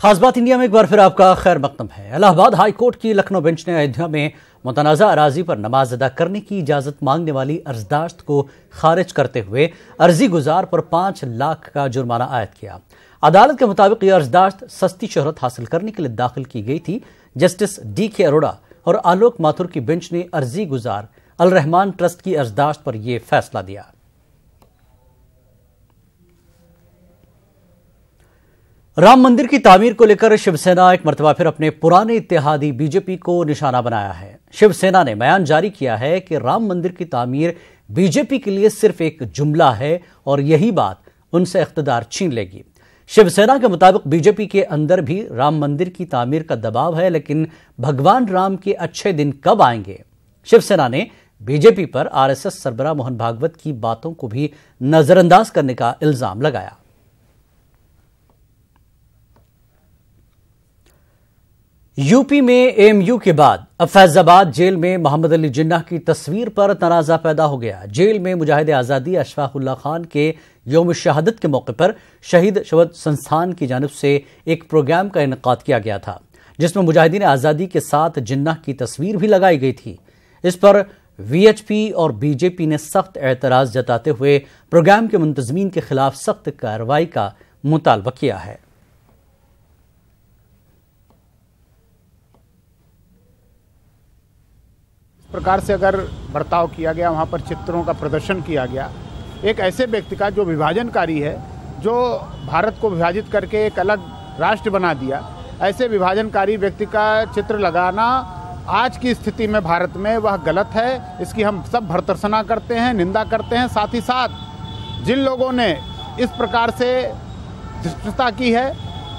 खास बात इंडिया में एक बार फिर आपका खैर मकदम है। इलाहाबाद हाई कोर्ट की लखनऊ बेंच ने अयोध्या में मुतनाज़ा अराजी पर नमाज अदा करने की इजाज़त मांगने वाली अर्जदाश्त को खारिज करते हुए अर्जी गुजार पर 5 लाख का जुर्माना आयद किया। अदालत के मुताबिक यह अर्जदाश्त सस्ती शोहरत हासिल करने के लिए दाखिल की गई थी। जस्टिस DK अरोड़ा और आलोक माथुर की बेंच ने अर्जी गुजार अल रहमान ट्रस्ट की अर्जदाश्त पर यह फैसला दिया। राम मंदिर की तामीर को लेकर शिवसेना एक मर्तबा फिर अपने पुराने इत्तेहादी बीजेपी को निशाना बनाया है। शिवसेना ने बयान जारी किया है कि राम मंदिर की तामीर बीजेपी के लिए सिर्फ एक जुमला है और यही बात उनसे इख्तिदार छीन लेगी। शिवसेना के मुताबिक बीजेपी के अंदर भी राम मंदिर की तामीर का दबाव है, लेकिन भगवान राम के अच्छे दिन कब आएंगे। शिवसेना ने बीजेपी पर RSS सरबराह मोहन भागवत की बातों को भी नजरअंदाज करने का इल्जाम लगाया। यूपी में AMU के बाद अब फैजाबाद जेल में मोहम्मद अली जिन्ना की तस्वीर पर तनाज़ा पैदा हो गया। जेल में मुजाहिद आज़ादी अशफाकुल्लाह खान के यौम शहादत के मौके पर शहीद शवद संस्थान की जानिब से एक प्रोग्राम का इनेकाद किया गया था, जिसमें मुजाहिदीन आज़ादी के साथ जिन्ना की तस्वीर भी लगाई गई थी। इस पर VHP और BJP ने सख्त एतराज़ जताते हुए प्रोग्राम के मुंतज़मीन के खिलाफ सख्त कार्रवाई का मुतालबा किया है। प्रकार से अगर बर्ताव किया गया, वहाँ पर चित्रों का प्रदर्शन किया गया, एक ऐसे व्यक्ति का जो विभाजनकारी है, जो भारत को विभाजित करके एक अलग राष्ट्र बना दिया, ऐसे विभाजनकारी व्यक्ति का चित्र लगाना आज की स्थिति में भारत में वह गलत है। इसकी हम सब भर्त्सना करते हैं, निंदा करते हैं। साथ ही साथ जिन लोगों ने इस प्रकार से धृष्टता की है,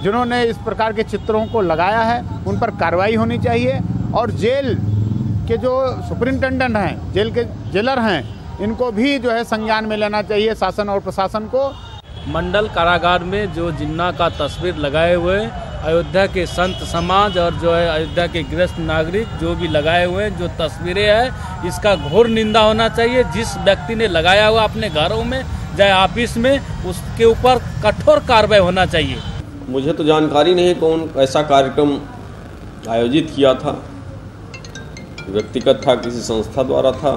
जिन्होंने इस प्रकार के चित्रों को लगाया है, उन पर कार्रवाई होनी चाहिए और जेल के जो सुपरिंटेंडेंट हैं, जेल के जेलर हैं, इनको भी जो है संज्ञान में लेना चाहिए, शासन और प्रशासन को। मंडल कारागार में जो जिन्ना का तस्वीर लगाए हुए अयोध्या के संत समाज और जो है अयोध्या के गृहस्थ नागरिक जो भी लगाए हुए जो तस्वीरें हैं, इसका घोर निंदा होना चाहिए। जिस व्यक्ति ने लगाया हुआ अपने घरों में चाहे ऑफिस में, उसके ऊपर कठोर कार्रवाई होना चाहिए। मुझे तो जानकारी नहीं कौन ऐसा कार्यक्रम आयोजित किया था, व्यक्तिगत था, किसी संस्था द्वारा था,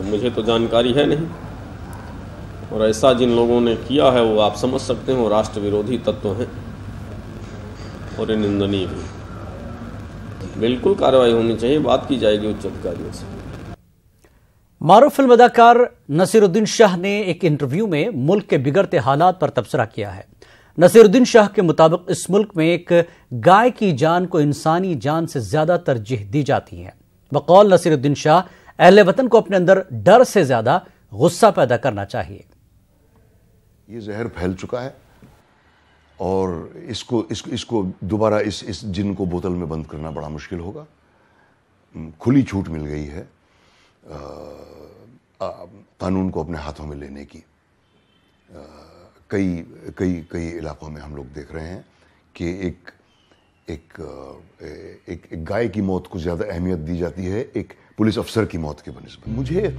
मुझे तो जानकारी है नहीं। और ऐसा जिन लोगों ने किया है वो आप समझ सकते हैं, वो राष्ट्र विरोधी तत्व हैं और ये निंदनीय भी। बिल्कुल कार्रवाई होनी चाहिए, बात की जाएगी उच्च अधिकारियों से। मारूफ फिल्म अदाकार नसीरुद्दीन शाह ने एक इंटरव्यू में मुल्क के बिगड़ते हालात पर तबसरा किया है। नसीरुद्दीन शाह के मुताबिक इस मुल्क में एक गाय की जान को इंसानी जान से ज्यादा तरजीह दी जाती है। बकौल नसीरुद्दीन शाह, अहले वतन को अपने अंदर डर से ज्यादा गुस्सा पैदा करना चाहिए। ये जहर फैल चुका है और इसको दोबारा इस जिन को बोतल में बंद करना बड़ा मुश्किल होगा। खुली छूट मिल गई है कानून को अपने हाथों में लेने की। कई इलाकों में हम लोग देख रहे हैं कि एक गाय की मौत को ज़्यादा अहमियत दी जाती है एक पुलिस अफसर की मौत के बनिस्बत। मुझे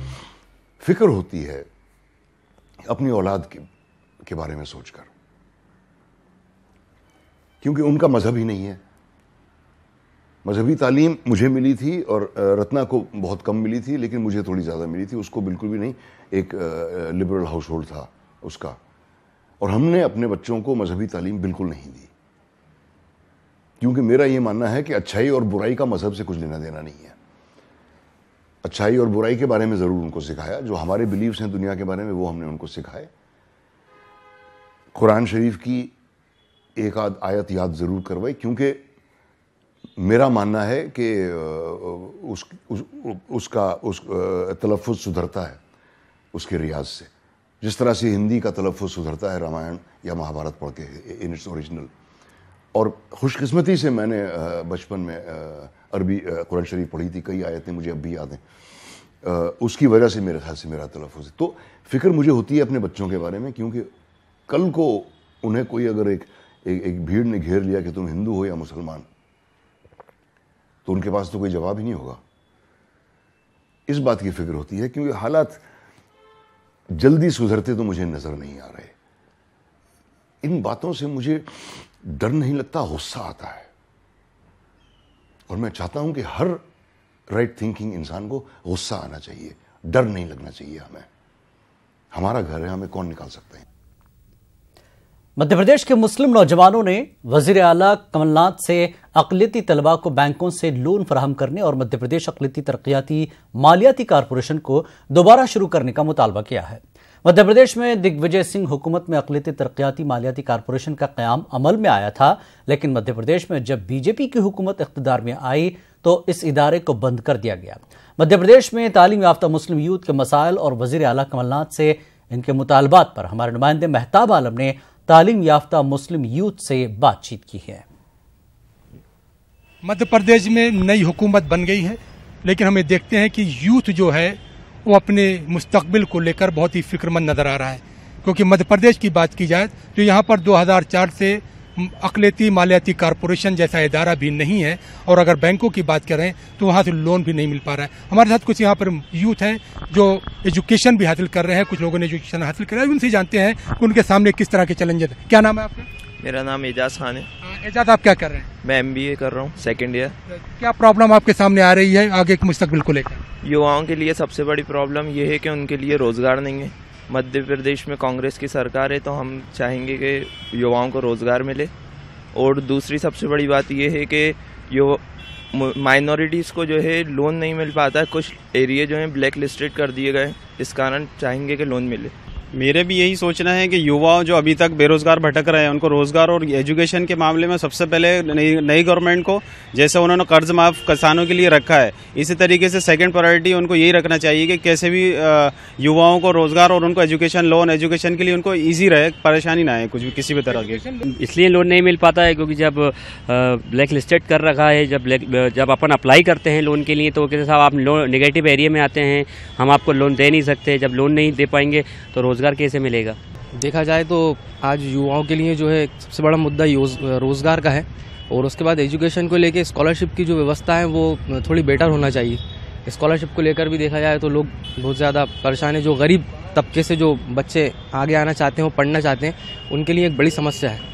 फिक्र होती है अपनी औलाद के बारे में सोचकर, क्योंकि उनका मजहब ही नहीं है। मजहबी तालीम मुझे मिली थी और रत्ना को बहुत कम मिली थी, लेकिन मुझे थोड़ी ज़्यादा मिली थी, उसको बिल्कुल भी नहीं। एक लिबरल हाउस होल्ड था उसका, और हमने अपने बच्चों को मजहबी तालीम बिल्कुल नहीं दी, क्योंकि मेरा ये मानना है कि अच्छाई और बुराई का मजहब से कुछ लेना देना नहीं है। अच्छाई और बुराई के बारे में ज़रूर उनको सिखाया, जो हमारे बिलीव्स हैं दुनिया के बारे में, वो हमने उनको सिखाए। कुरान शरीफ की एक आध आयत याद ज़रूर करवाई, क्योंकि मेरा मानना है कि उसका तलफ़ुज़ सुधरता है उसके रियाज से, जिस तरह से हिंदी का तलफ़ुज़ सुधरता है रामायण या महाभारत पढ़ के इन इट्स ओरिजिनल। और खुशकिस्मती से मैंने बचपन में अरबी कुरान शरीफ पढ़ी थी, कई आयतें मुझे अब भी याद हैं। उसकी वजह से मेरे ख्याल से मेरा तलफ़ुज़ है। तो फ़िक्र मुझे होती है अपने बच्चों के बारे में, क्योंकि कल को उन्हें कोई अगर एक भीड़ ने घेर लिया कि तुम हिंदू हो या मुसलमान, तो उनके पास तो कोई जवाब ही नहीं होगा। इस बात की फ़िक्र होती है, क्योंकि हालात जल्दी सुधरते तो मुझे नज़र नहीं आ रहे। इन बातों से मुझे डर नहीं लगता, गुस्सा आता है। और मैं चाहता हूं कि हर राइट थिंकिंग इंसान को गुस्सा आना चाहिए, डर नहीं लगना चाहिए। हमारा घर है, हमें कौन निकाल सकते हैं। मध्य प्रदेश के मुस्लिम नौजवानों ने वजीर आला कमलनाथ से अक़लियती तलबा को बैंकों से लोन फराहम करने और मध्य प्रदेश अक़लियती तरक्याती मालियाती कारपोरेशन को दोबारा शुरू करने का मुतालबा किया है। मध्य प्रदेश में दिग्विजय सिंह हुकूमत में अक़लियती तरक्याती मालियाती कारपोरेशन का क़याम अमल में आया था, लेकिन मध्य प्रदेश में जब बीजेपी की हुकूमत इक़्तिदार में आई तो इस इदारे को बंद कर दिया गया। मध्य प्रदेश में तालीम याफ्ता मुस्लिम यूथ के मसाइल और वजीर आला कमलनाथ से इनके मुतालबात पर हमारे नुमाइंदे मेहताब आलम ने तालीम याफ्ता मुस्लिम यूथ से बातचीत की है। मध्य प्रदेश में नई हुकूमत बन गई है, लेकिन हमें देखते हैं कि यूथ जो है वो अपने मुस्तकबिल को लेकर बहुत ही फिक्रमंद नजर आ रहा है। क्योंकि मध्य प्रदेश की बात की जाए तो यहाँ पर 2004 से अक़लियती मालियाती कारपोरेशन जैसा इदारा भी नहीं है, और अगर बैंकों की बात करें तो वहाँ से लोन भी नहीं मिल पा रहा है। हमारे साथ कुछ यहाँ पर यूथ हैं जो एजुकेशन भी हासिल कर रहे हैं, कुछ लोगों ने एजुकेशन हासिल किया है, उनसे जानते हैं कि उनके सामने किस तरह के चैलेंजेस हैं। क्या नाम है आपका? मेरा नाम एजाज खान है। एजाज, आप क्या कर रहे हैं? मैं MBA कर रहा हूँ, सेकेंड ईयर। क्या प्रॉब्लम आपके सामने आ रही है आगे के मुस्तकबिल को लेकर? युवाओं के लिए सबसे बड़ी प्रॉब्लम ये है कि उनके लिए रोज़गार नहीं है। मध्य प्रदेश में कांग्रेस की सरकार है, तो हम चाहेंगे कि युवाओं को रोज़गार मिले। और दूसरी सबसे बड़ी बात ये है कि माइनॉरिटीज़ को जो है लोन नहीं मिल पाता है, कुछ एरिया जो है ब्लैक लिस्टेड कर दिए गए, इस कारण चाहेंगे कि लोन मिले। मेरे भी यही सोचना है कि युवा जो अभी तक बेरोजगार भटक रहे हैं उनको रोजगार और एजुकेशन के मामले में सबसे पहले नई गवर्नमेंट को, जैसे उन्होंने कर्ज माफ किसानों के लिए रखा है, इसी तरीके से सेकंड प्रायोरिटी उनको यही रखना चाहिए कि कैसे भी युवाओं को रोजगार और उनको एजुकेशन लोन एजुकेशन के लिए उनको ईजी रहे, परेशानी ना आए कुछ भी किसी भी तरह की। इसलिए लोन नहीं मिल पाता है क्योंकि जब ब्लैक लिस्टेड कर रखा है, जब अपन अप्लाई करते हैं लोन के लिए तो कहते साहब आप लोन नेगेटिव एरिया में आते हैं, हम आपको लोन दे नहीं सकते। जब लोन नहीं दे पाएंगे तो रोजगार कैसे मिलेगा? देखा जाए तो आज युवाओं के लिए जो है सबसे बड़ा मुद्दा रोज़गार का है, और उसके बाद एजुकेशन को लेके स्कॉलरशिप की जो व्यवस्था है वो थोड़ी बेटर होना चाहिए। स्कॉलरशिप को लेकर भी देखा जाए तो लोग बहुत ज़्यादा परेशान है। जो गरीब तबके से जो बच्चे आगे आना चाहते हैं, वो पढ़ना चाहते हैं, उनके लिए एक बड़ी समस्या है।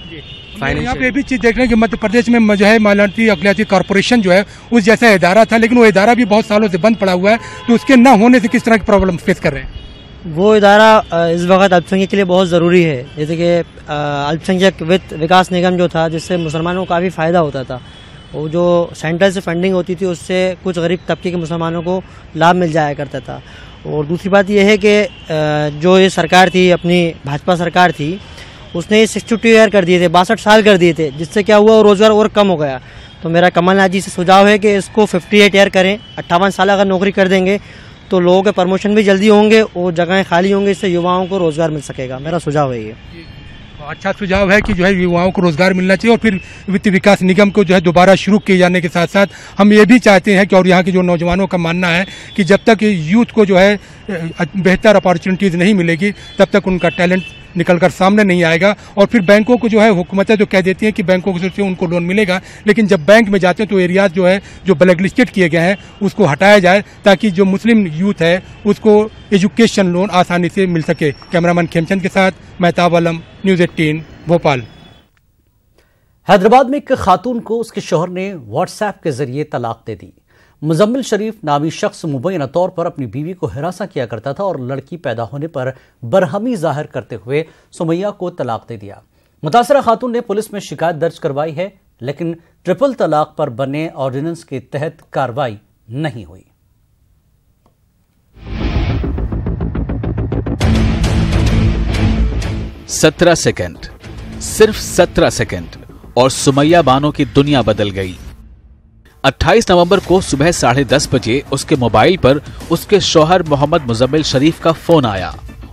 यहाँ पे भी चीज़ देख रहे हैं कि मध्य प्रदेश में जो है मालियाती अक़लियती कारपोरेशन जो है उस जैसा इदारा था, लेकिन वो इदारा भी बहुत सालों से बंद पड़ा हुआ है, तो उसके न होने से किस तरह की प्रॉब्लम फेस कर रहे हैं? वो इदारा इस वक्त अल्पसंख्यक के लिए बहुत ज़रूरी है। जैसे कि अल्पसंख्यक वित्त विकास निगम जो था, जिससे मुसलमानों को काफ़ी फ़ायदा होता था, वो जो सेंटर से फंडिंग होती थी उससे कुछ गरीब तबके के मुसलमानों को लाभ मिल जाया करता था। और दूसरी बात यह है कि जो ये सरकार थी, अपनी भाजपा सरकार थी, उसने 62 ईयर कर दिए थे, 62 साल कर दिए थे, जिससे क्या हुआ रोज़गार और कम हो गया। तो मेरा कमलनाथ जी से सुझाव है कि इसको 58 ईयर करें। 58 साल अगर नौकरी कर देंगे तो लोगों के प्रमोशन भी जल्दी होंगे और जगहें खाली होंगी, इससे युवाओं को रोजगार मिल सकेगा। मेरा सुझाव है ये। अच्छा सुझाव है कि जो है युवाओं को रोजगार मिलना चाहिए, और फिर वित्त विकास निगम को जो है दोबारा शुरू किए जाने के साथ साथ हम ये भी चाहते हैं कि, और यहाँ के जो नौजवानों का मानना है कि जब तक यूथ को जो है बेहतर अपॉर्चुनिटीज़ नहीं मिलेगी तब तक उनका टैलेंट निकलकर सामने नहीं आएगा। और फिर बैंकों को जो है हुकूमतें जो कह देती हैं कि बैंकों से उनको लोन मिलेगा, लेकिन जब बैंक में जाते हैं तो एरियाज जो है जो ब्लैक लिस्टेड किए गए हैं उसको हटाया जाए, ताकि जो मुस्लिम यूथ है उसको एजुकेशन लोन आसानी से मिल सके। कैमरामैन खेमचंद के साथ मेहताब आलम, न्यूज़ 18 भोपाल। हैदराबाद में एक खातून को उसके शौहर ने व्हाट्सएप के जरिए तलाक दे दी। मुजम्मिल शरीफ नामी शख्स मुबैना तौर पर अपनी बीवी को हिरासा किया करता था और लड़की पैदा होने पर बरहमी जाहिर करते हुए सुमैया को तलाक दे दिया। मुतासरा खातून ने पुलिस में शिकायत दर्ज करवाई है, लेकिन ट्रिपल तलाक पर बने ऑर्डिनेंस के तहत कार्रवाई नहीं हुई। सत्रह सेकंड, सिर्फ 17 सेकंड और सुमैया बानो की दुनिया बदल गई। 28 नवंबर को सुबह 10:30 बजे उसके मोबाइल पर उसके शौहर मोहम्मद मुजम्मिल शरीफ का फोन आया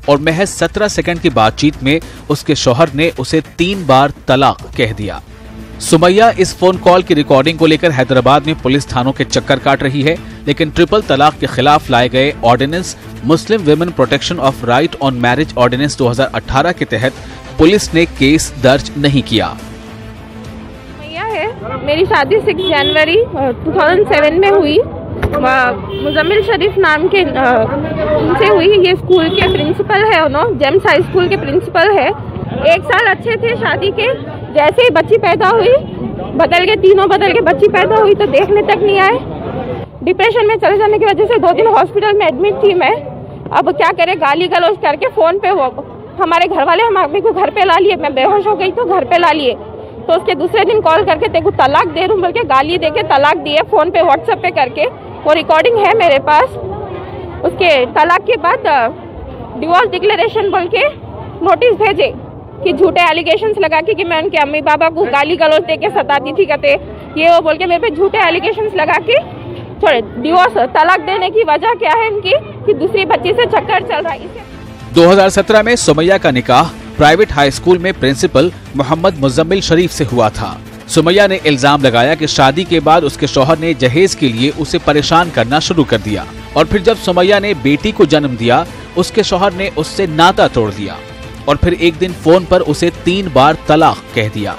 और महज 17 सेकंड की बातचीत में उसके शौहर ने उसे 3 बार तलाक कह दिया। सुमैया इस फोन कॉल की रिकॉर्डिंग को लेकर हैदराबाद में पुलिस थानों के चक्कर काट रही है, लेकिन ट्रिपल तलाक के खिलाफ लाए गए ordinance Muslim women protection of right on marriage ordinance 2018 के तहत पुलिस ने केस दर्ज नहीं किया। मेरी शादी 6 जनवरी 2007 में हुई। मुजम्मिल शरीफ नाम के उनसे हुई। ये स्कूल के प्रिंसिपल है, जेम्स हाई स्कूल के प्रिंसिपल है। 1 साल अच्छे थे शादी के, जैसे ही बच्ची पैदा हुई बदल के, तीनों बदल के बच्ची पैदा हुई तो देखने तक नहीं आए। डिप्रेशन में चले जाने की वजह से 2 दिन हॉस्पिटल में एडमिट थी मैं। अब क्या करे, गाली गलौज करके फोन पे वो हमारे घर वाले हम आदमी को घर पे ला लिए, मैं बेहोश हो गई तो घर पे ला लिए। तो उसके दूसरे दिन कॉल करके तेरे को तलाक दे रूँ बोल के गाली दे के तलाक दिए फोन पे व्हाट्सएप पे करके, वो रिकॉर्डिंग है मेरे पास। उसके तलाक के बाद डिवोर्स डिक्लेरेशन बोल के नोटिस भेजे कि झूठे एलिगेशंस लगा के कि मैं उनके अम्मी बाबा को गाली गलौज दे के सताती थी, कहते ये वो बोल के मेरे पे झूठे एलिगेशंस लगा के छोड़े। डिवोर्स तलाक देने की वजह क्या है इनकी कि दूसरी बच्ची से चक्कर चल रहा है। 2017 में सुमैया का निकाह प्राइवेट हाई स्कूल में प्रिंसिपल मोहम्मद मुजम्मिल शरीफ से हुआ था। सुमैया ने इल्जाम लगाया कि शादी के बाद उसके शौहर ने जहेज के लिए उसे परेशान करना शुरू कर दिया और फिर जब सुमैया ने बेटी को जन्म दिया उसके शौहर ने उससे नाता तोड़ दिया और फिर एक दिन फोन पर उसे 3 बार तलाक कह दिया।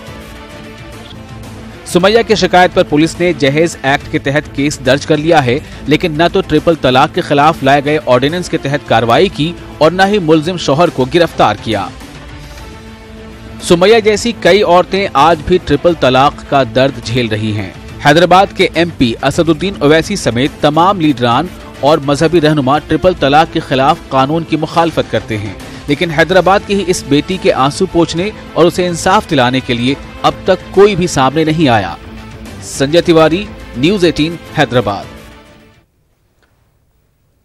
सुमैया की शिकायत पर पुलिस ने जहेज एक्ट के तहत केस दर्ज कर लिया है, लेकिन न तो ट्रिपल तलाक के खिलाफ लाए गए ऑर्डिनेंस के तहत कार्रवाई की और न ही मुलजिम शौहर को गिरफ्तार किया। सुमैया जैसी कई औरतें आज भी ट्रिपल तलाक का दर्द झेल रही हैं। हैदराबाद के एमपी असदुद्दीन ओवैसी समेत तमाम लीडरान और मजहबी रहनुमा ट्रिपल तलाक के खिलाफ कानून की मुखालफत करते हैं, लेकिन हैदराबाद की ही इस बेटी के आंसू पोंछने और उसे इंसाफ दिलाने के लिए अब तक कोई भी सामने नहीं आया। संजय तिवारी, न्यूज़ 18 हैदराबाद।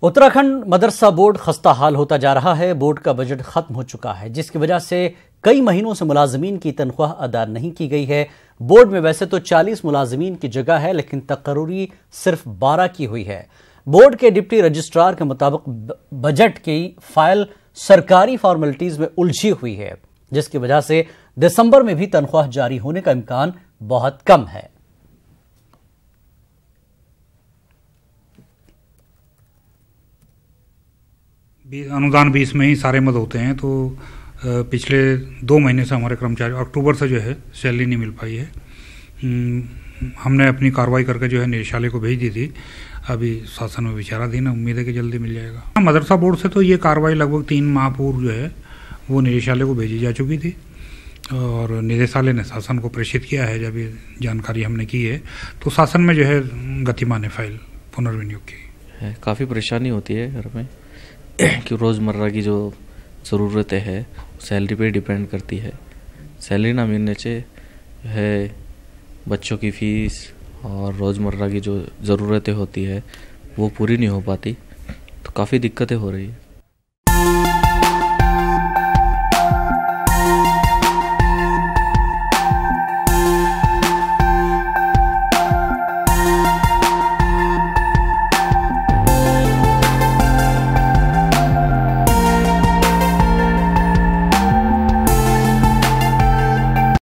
उत्तराखंड मदरसा बोर्ड खस्ता हाल होता जा रहा है। बोर्ड का बजट खत्म हो चुका है, जिसकी वजह से कई महीनों से मुलाजमीन की तनख्वाह अदा नहीं की गई है। बोर्ड में वैसे तो 40 मुलाजमीन की जगह है, लेकिन तकर्री सिर्फ 12 की हुई है। बोर्ड के डिप्टी रजिस्ट्रार के मुताबिक बजट की फाइल सरकारी फॉर्मेलिटीज में उलझी हुई है, जिसकी वजह से दिसंबर में भी तनख्वाह जारी होने का इम्कान बहुत कम है। अनुदान 20 में ही सारे मद होते हैं, तो पिछले 2 महीने से हमारे कर्मचारी अक्टूबर से जो है सैलरी नहीं मिल पाई है। हमने अपनी कार्रवाई करके जो है निदेशालय को भेज दी थी, अभी शासन में विचाराधीन है, उम्मीद है कि जल्दी मिल जाएगा। मदरसा बोर्ड से तो ये कार्रवाई लगभग 3 माह पूर्व जो है वो निदेशालय को भेजी जा चुकी थी और निदेशालय ने शासन को प्रेषित किया है। जब ये जानकारी हमने की है तो शासन में जो है गतिमान है फाइल पुनर्विनियोग की। काफ़ी परेशानी होती है घर में कि रोज़मर्रा की जो ज़रूरतें हैं सैलरी पे डिपेंड करती है। सैलरी ना मिलने से है बच्चों की फ़ीस और रोज़मर्रा की जो ज़रूरतें होती है वो पूरी नहीं हो पाती, तो काफ़ी दिक्कतें हो रही है।